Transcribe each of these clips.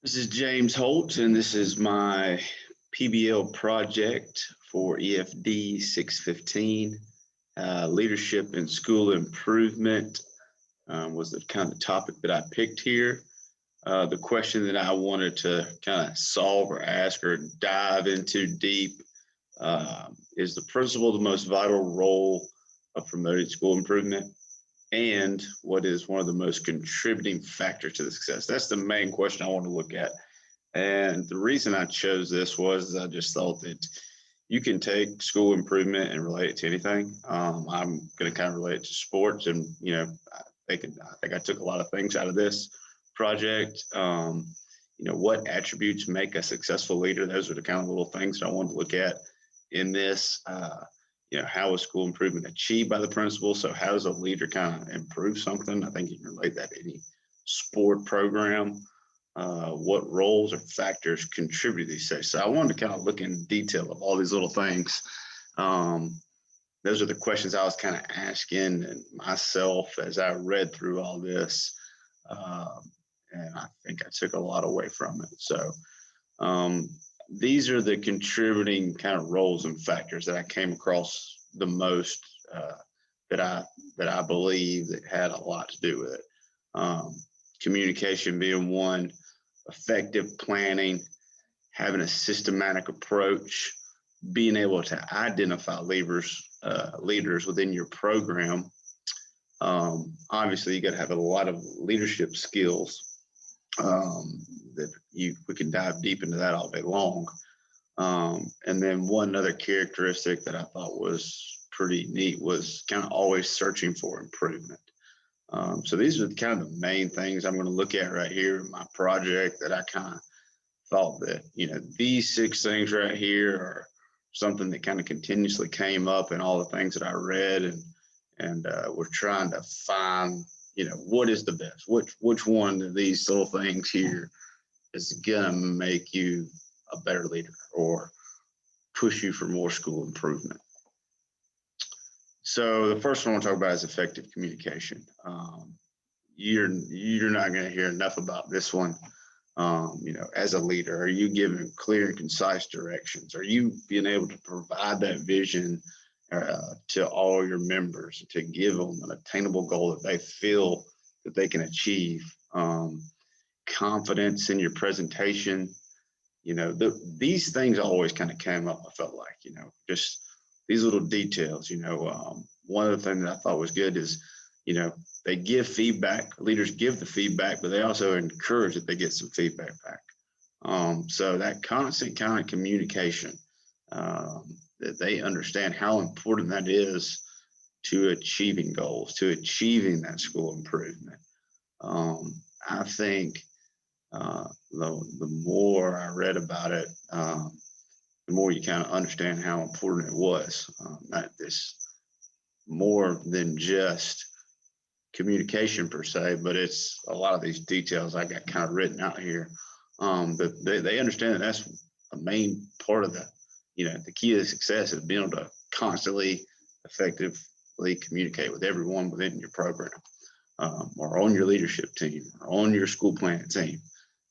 This is James Holt, and this is my PBL project for EFD 615. Leadership and school improvement was the kind of topic that I picked here. The question that I wanted to kind of solve or ask or dive into deep is the principal the most vital role of promoting school improvement? And what is one of the most contributing factors to the success? That's the main question I want to look at. And the reason I chose this was I just thought that you can take school improvement and relate it to anything. I'm going to kind of relate it to sports, and I think I took a lot of things out of this project. What attributes make a successful leader? Those are the kind of little things that I wanted to look at in this. How is school improvement achieved by the principal? So how does a leader kind of improve something? I think you can relate that to any sport program. What roles or factors contribute to these things? So I wanted to kind of look in detail of all these little things. Those are the questions I was kind of asking myself as I read through all this. And I think I took a lot away from it. So these are the contributing kind of roles and factors that I came across the most that I believe that had a lot to do with it. Communication being one, effective planning, having a systematic approach, being able to identify leaders within your program. Obviously, you got to have a lot of leadership skills that we can dive deep into that all day long. And then one other characteristic that I thought was pretty neat was kind of always searching for improvement. So these are kind of the main things I'm going to look at right here in my project that I kind of thought that, these 6 things right here are something that kind of continuously came up in all the things that I read, and we're trying to find, what is the best, which one of these little things here is going to make you a better leader or push you for more school improvement. So the first one I want to talk about is effective communication. You're not going to hear enough about this one. As a leader, are you giving clear and concise directions? Are you being able to provide that vision to all your members, to give them an attainable goal that they feel that they can achieve? Confidence in your presentation. These things always kind of came up. I felt like, just these little details. One of the things that I thought was good is, they give feedback. Leaders give the feedback, but they also encourage that they get some feedback back. So that constant kind of communication, that they understand how important that is to achieving goals, to achieving that school improvement. I think the more I read about it, the more you kind of understand how important it was. That this more than just communication per se, but it's a lot of these details I got kind of written out here. But they understand that that's a main part of the key to success is being able to constantly, effectively communicate with everyone within your program, or on your leadership team, or on your school planning team.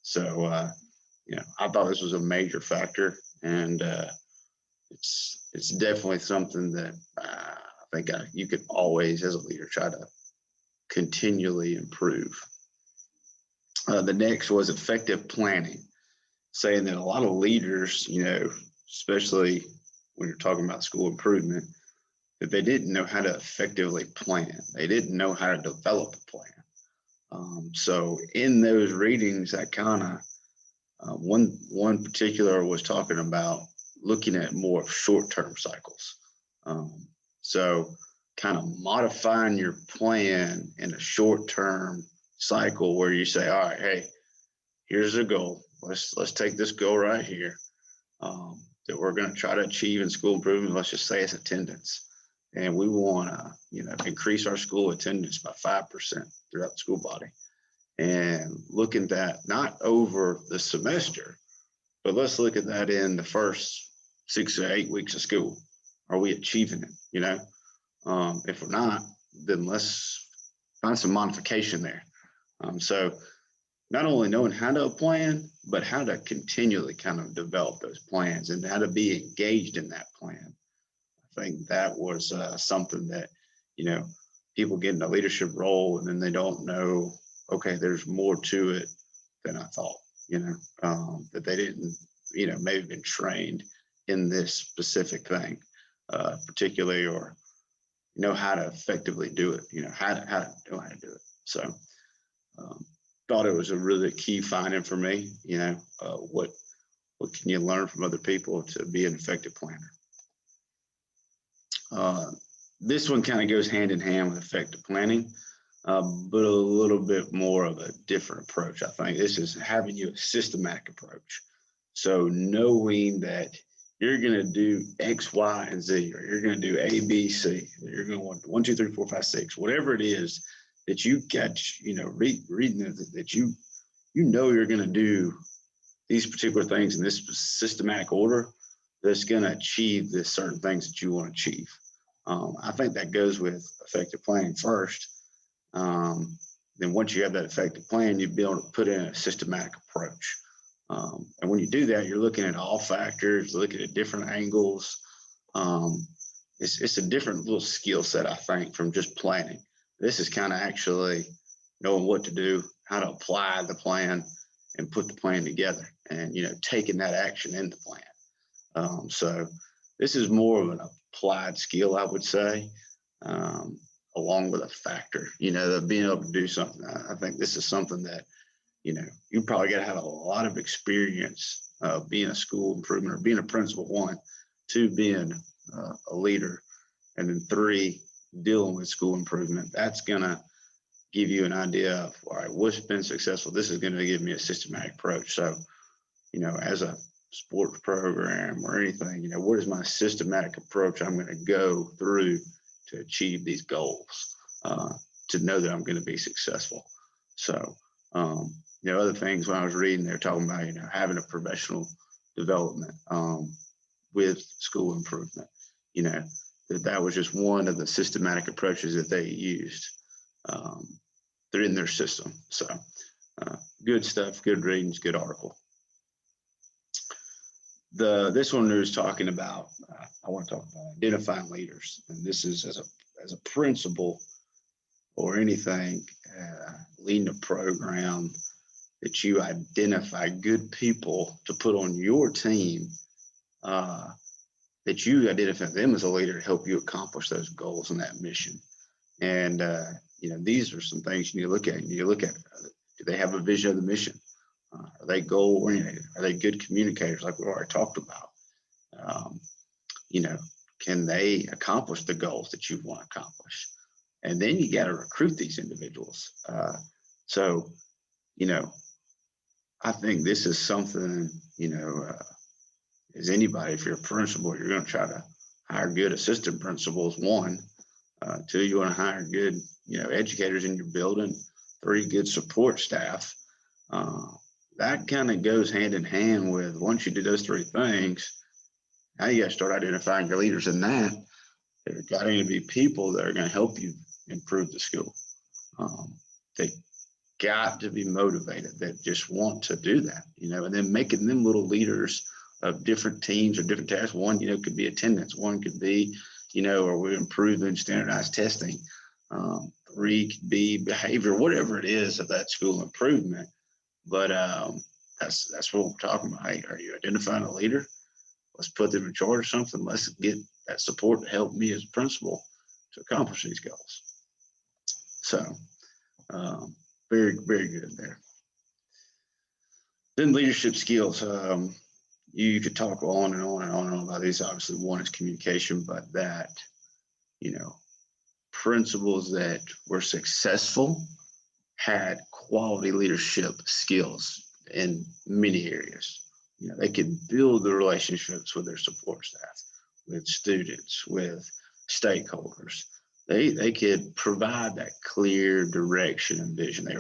So, I thought this was a major factor, and it's definitely something that I think you could always, as a leader, try to continually improve. The next was effective planning, saying that a lot of leaders, especially when you're talking about school improvement, that they didn't know how to effectively plan. They didn't know how to develop a plan. So in those readings, that kind of one particular was talking about looking at more short-term cycles. So kind of modifying your plan in a short-term cycle where you say, all right, hey, here's a goal. Let's take this goal right here that we're going to try to achieve in school improvement. Let's just say it's attendance. And we want to, increase our school attendance by 5% throughout the school body. And look at that, not over the semester, but let's look at that in the first 6 to 8 weeks of school. Are we achieving it? If we're not, then let's find some modification there. So not only knowing how to plan, but how to continually kind of develop those plans and how to be engaged in that plan. I think that was something that, you know, people get in a leadership role and then they don't know, okay, there's more to it than I thought, that they didn't, maybe been trained in this specific thing, particularly, or know how to effectively do it, how to know how to do it. So thought it was a really key finding for me, what can you learn from other people to be an effective planner? This one kind of goes hand in hand with effective planning, but a little bit more of a different approach. I think this is having you a systematic approach. So knowing that you're going to do X, Y, and Z, or you're going to do A, B, C, you're going to want 1, 2, 3, 4, 5, 6, whatever it is that you catch, reading that you you're going to do these particular things in this systematic order that's going to achieve the certain things that you want to achieve. I think that goes with effective planning first. Then once you have that effective plan, you'll be able to put in a systematic approach. And when you do that, you're looking at all factors, looking at different angles. It's a different little skill set, I think, from just planning. This is kind of actually knowing what to do, how to apply the plan and put the plan together and, taking that action in the plan. So this is more of an applied skill, I would say, along with a factor, of being able to do something. I think this is something that, you probably got to have a lot of experience being a school improvement or being a principal, 1, 2, being a leader, and then 3, dealing with school improvement. That's going to give you an idea of, all right, what's been successful. This is going to give me a systematic approach. So, as a sports program or anything, what is my systematic approach I'm going to go through to achieve these goals, to know that I'm going to be successful. So, other things when I was reading, they're talking about, having a professional development with school improvement, that was just one of the systematic approaches that they used. They're in their system. So good stuff, good readings, good article. This one is talking about, I want to talk about identifying leaders. And this is as a principal or anything, leading a program, that you identify good people to put on your team, that you identify them as a leader to help you accomplish those goals and that mission. And, these are some things you need to look at. You look at, do they have a vision of the mission? Are they goal oriented? Are they good communicators like we already talked about? Can they accomplish the goals that you want to accomplish? And then you got to recruit these individuals. So, I think this is something, as anybody, if you're a principal, you're going to try to hire good assistant principals, 1. 2, you want to hire good, educators in your building. 3, good support staff. That kind of goes hand in hand with, once you do those 3 things, now you got to start identifying your leaders in that. There got to be people that are going to help you improve the school. They got to be motivated, that just want to do that, and then making them little leaders of different teams or different tasks. 1, could be attendance. 1 could be, or we're improving standardized testing. 3 could be behavior, whatever it is of that school improvement. But that's what we're talking about. Hey, are you identifying a leader? Let's put them in charge of something. Let's get that support to help me as a principal to accomplish these goals. So very, very good there. Then leadership skills. You could talk on and on and on and on about these. Obviously, 1 is communication, but that, principals that were successful had quality leadership skills in many areas. They could build the relationships with their support staff, with students, with stakeholders. They could provide that clear direction and vision. They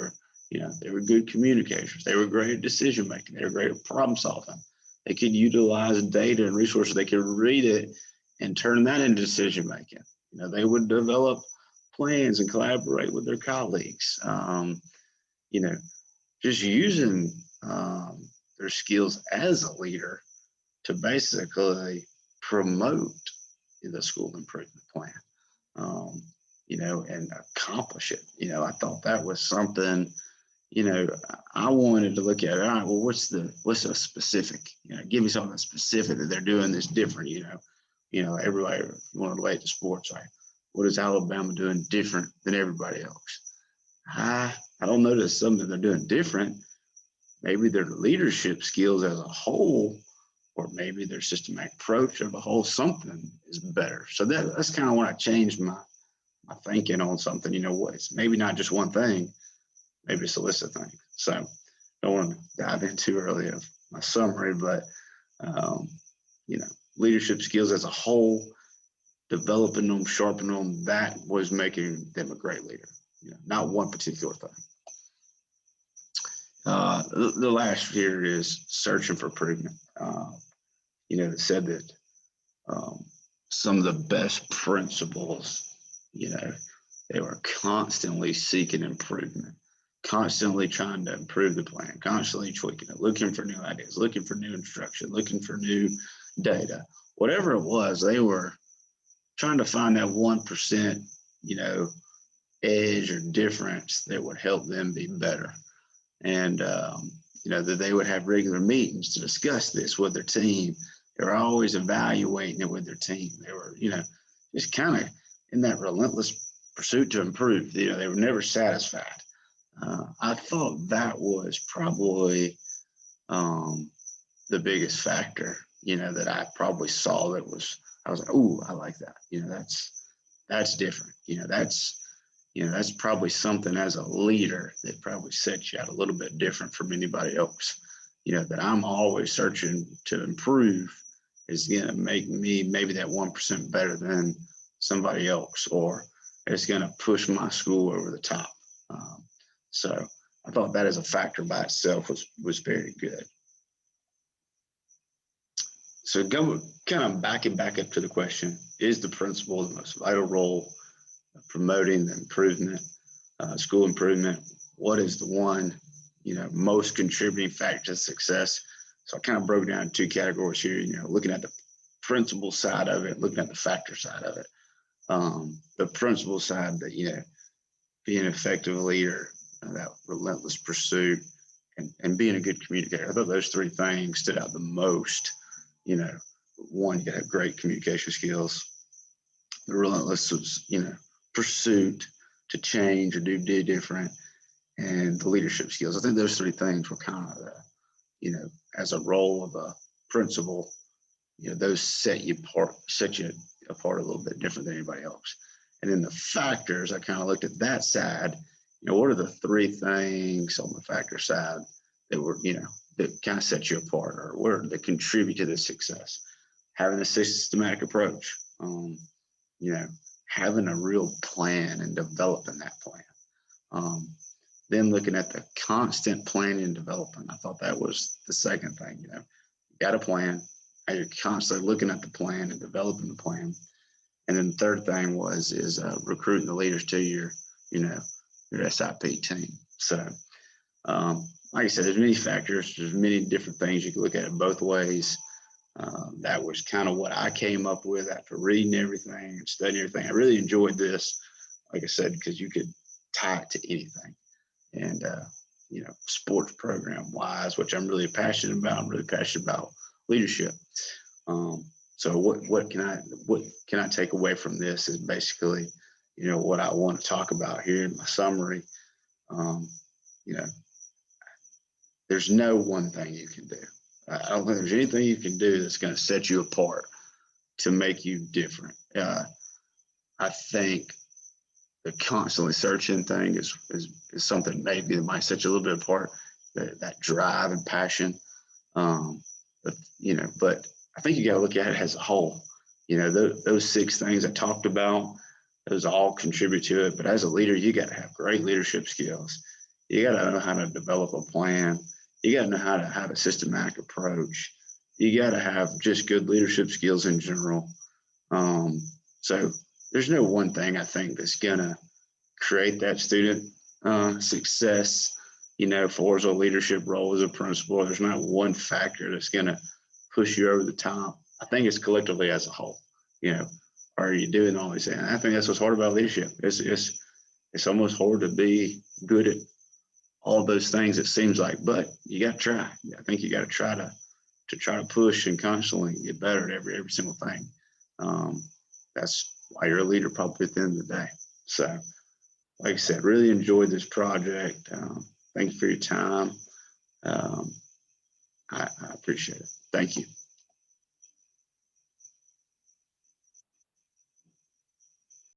were good communicators. They were great at decision making. They were great at problem solving. They could utilize data and resources. They could read it and turn that into decision making. They would develop plans and collaborate with their colleagues. just using their skills as a leader to basically promote the school improvement plan, um, and accomplish it. I thought that was something, I wanted to look at it. All right, well, what's a specific, give me something specific that they're doing that's different, everybody, if you want to relate to sports, like, what is Alabama doing different than everybody else? I don't know there's something they're doing different. Maybe their leadership skills as a whole, or maybe their systematic approach of a whole, something is better. So that's kind of when I changed my thinking on something. What, it's maybe not just one thing, maybe it's a list of things. So I don't want to dive in too early of my summary, but um, leadership skills as a whole, developing them, sharpening them, that was making them a great leader. Not one particular thing. The last here is searching for improvement. It said that some of the best principals, they were constantly seeking improvement, constantly trying to improve the plan, constantly tweaking it, looking for new ideas, looking for new instruction, looking for new data. Whatever it was, they were trying to find that 1%, edge or difference that would help them be better. And, that they would have regular meetings to discuss this with their team. They were always evaluating it with their team. They were, just kind of in that relentless pursuit to improve. They were never satisfied. I thought that was probably the biggest factor, that I probably saw I was like, ooh, I like that. That's different. That's probably something as a leader that probably sets you out a little bit different from anybody else. That I'm always searching to improve is going to make me maybe that 1% better than somebody else, or it's going to push my school over the top. So I thought that as a factor by itself was very good. So go kind of backing back up to the question, is the principal the most vital role of promoting the improvement, school improvement? What is the one, most contributing factor to success? So I kind of broke down 2 categories here, looking at the principal side of it, looking at the factor side of it. The principal side that, being an effective leader, that relentless pursuit, and being a good communicator. I thought those 3 things stood out the most. One, you got to have great communication skills. The relentless, pursuit to change or do different, and the leadership skills. I think those 3 things were kind of, as a role of a principal, those set you apart a little bit different than anybody else. And then the factors, I kind of looked at that side. What are the 3 things on the factor side that were, that kind of set you apart, or where that contribute to the success? Having a systematic approach, having a real plan and developing that plan. Then looking at the constant planning and development. I thought that was the second thing. You got a plan, and you're constantly looking at the plan and developing the plan. And then the third thing is recruiting the leaders to your SIP team. So, like I said, there's many factors. There's many different things you can look at it both ways. That was kind of what I came up with after reading everything and studying everything. I really enjoyed this, like I said, because you could tie it to anything. And, sports program wise, which I'm really passionate about. I'm really passionate about leadership. So what can I take away from this is basically, what I want to talk about here in my summary. There's no one thing you can do. I don't think there's anything you can do that's going to set you apart to make you different. I think the constantly searching thing is something maybe that might set you a little bit apart. That drive and passion, but I think you got to look at it as a whole. Those 6 things I talked about, those all contribute to it. But as a leader, you got to have great leadership skills. You got to know how to develop a plan. You got to know how to have a systematic approach. You got to have just good leadership skills in general. So there's no one thing I think that's gonna create that student success, for a leadership role as a principal, there's not one factor that's going to push you over the top. I think it's collectively as a whole. Are you doing all these things? And I think that's what's hard about leadership. It's almost hard to be good at all those things, it seems like, but you got to try. I think you got to try to push and constantly get better at every single thing. That's why you're a leader, probably at the end of the day. So, like I said, really enjoyed this project. Thank you for your time. I appreciate it. Thank you.